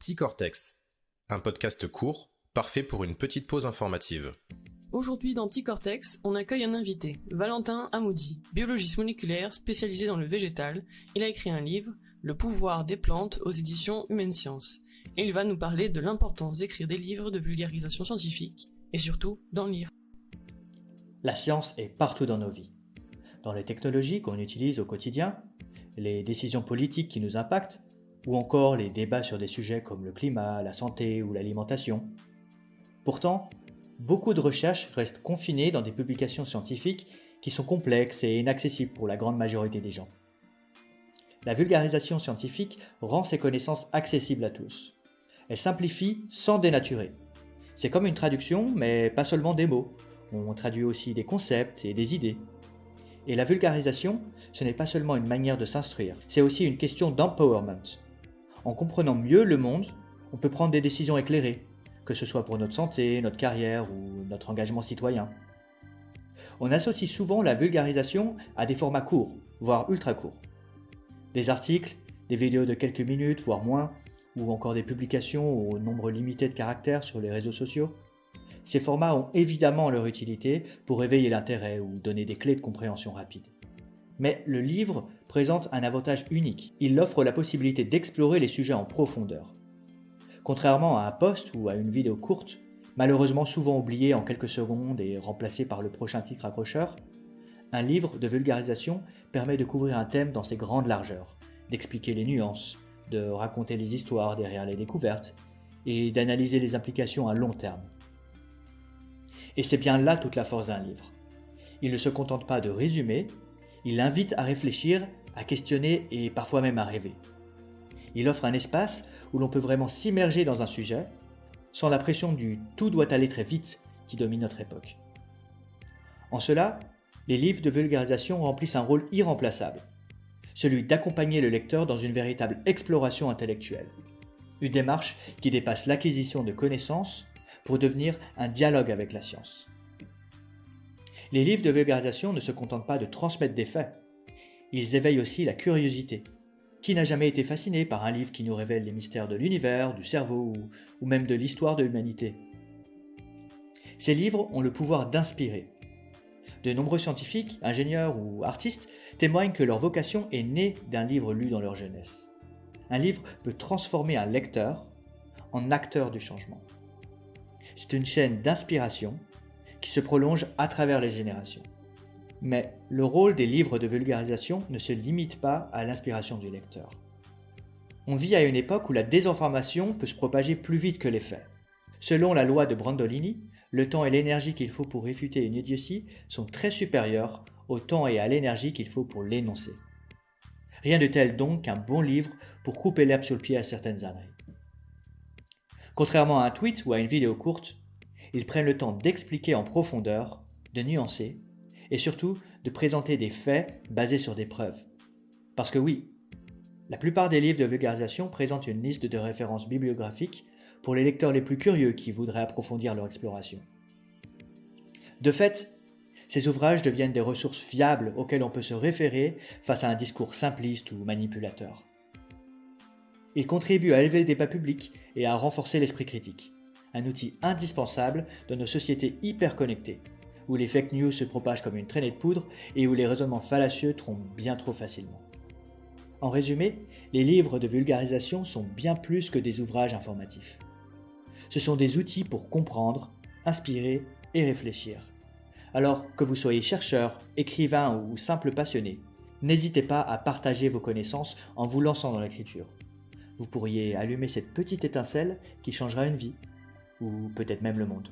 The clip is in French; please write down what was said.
Psycortex, un podcast court, parfait pour une petite pause informative. Aujourd'hui dans Psycortex, on accueille un invité, Valentin Hamoudi, biologiste moléculaire spécialisé dans le végétal. Il a écrit un livre, Le pouvoir des plantes, aux éditions Humaine Science. Et il va nous parler de l'importance d'écrire des livres de vulgarisation scientifique, et surtout d'en lire. La science est partout dans nos vies. Dans les technologies qu'on utilise au quotidien, les décisions politiques qui nous impactent, ou encore les débats sur des sujets comme le climat, la santé ou l'alimentation. Pourtant, beaucoup de recherches restent confinées dans des publications scientifiques qui sont complexes et inaccessibles pour la grande majorité des gens. La vulgarisation scientifique rend ces connaissances accessibles à tous. Elle simplifie sans dénaturer. C'est comme une traduction, mais pas seulement des mots. On traduit aussi des concepts et des idées. Et la vulgarisation, ce n'est pas seulement une manière de s'instruire, c'est aussi une question d'empowerment. En comprenant mieux le monde, on peut prendre des décisions éclairées, que ce soit pour notre santé, notre carrière ou notre engagement citoyen. On associe souvent la vulgarisation à des formats courts, voire ultra courts. Des articles, des vidéos de quelques minutes, voire moins, ou encore des publications au nombre limité de caractères sur les réseaux sociaux. Ces formats ont évidemment leur utilité pour éveiller l'intérêt ou donner des clés de compréhension rapide. Mais le livre présente un avantage unique. Il offre la possibilité d'explorer les sujets en profondeur. Contrairement à un post ou à une vidéo courte, malheureusement souvent oubliée en quelques secondes et remplacée par le prochain titre accrocheur, un livre de vulgarisation permet de couvrir un thème dans ses grandes largeurs, d'expliquer les nuances, de raconter les histoires derrière les découvertes et d'analyser les implications à long terme. Et c'est bien là toute la force d'un livre. Il ne se contente pas de résumer, il invite à réfléchir, à questionner et parfois même à rêver. Il offre un espace où l'on peut vraiment s'immerger dans un sujet, sans la pression du « tout doit aller très vite » qui domine notre époque. En cela, les livres de vulgarisation remplissent un rôle irremplaçable, celui d'accompagner le lecteur dans une véritable exploration intellectuelle, une démarche qui dépasse l'acquisition de connaissances pour devenir un dialogue avec la science. Les livres de vulgarisation ne se contentent pas de transmettre des faits, ils éveillent aussi la curiosité. Qui n'a jamais été fasciné par un livre qui nous révèle les mystères de l'univers, du cerveau ou même de l'histoire de l'humanité? Ces livres ont le pouvoir d'inspirer. De nombreux scientifiques, ingénieurs ou artistes témoignent que leur vocation est née d'un livre lu dans leur jeunesse. Un livre peut transformer un lecteur en acteur du changement. C'est une chaîne d'inspiration qui se prolonge à travers les générations. Mais le rôle des livres de vulgarisation ne se limite pas à l'inspiration du lecteur. On vit à une époque où la désinformation peut se propager plus vite que les faits. Selon la loi de Brandolini, le temps et l'énergie qu'il faut pour réfuter une idiotie sont très supérieurs au temps et à l'énergie qu'il faut pour l'énoncer. Rien de tel donc qu'un bon livre pour couper l'herbe sur le pied à certaines âneries. Contrairement à un tweet ou à une vidéo courte, ils prennent le temps d'expliquer en profondeur, de nuancer, et surtout de présenter des faits basés sur des preuves. Parce que oui, la plupart des livres de vulgarisation présentent une liste de références bibliographiques pour les lecteurs les plus curieux qui voudraient approfondir leur exploration. De fait, ces ouvrages deviennent des ressources fiables auxquelles on peut se référer face à un discours simpliste ou manipulateur. Ils contribuent à élever le débat public et à renforcer l'esprit critique, un outil indispensable dans nos sociétés hyper connectées, où les fake news se propagent comme une traînée de poudre et où les raisonnements fallacieux trompent bien trop facilement. En résumé, les livres de vulgarisation sont bien plus que des ouvrages informatifs. Ce sont des outils pour comprendre, inspirer et réfléchir. Alors que vous soyez chercheur, écrivain ou simple passionné, n'hésitez pas à partager vos connaissances en vous lançant dans l'écriture. Vous pourriez allumer cette petite étincelle qui changera une vie, ou peut-être même le monde.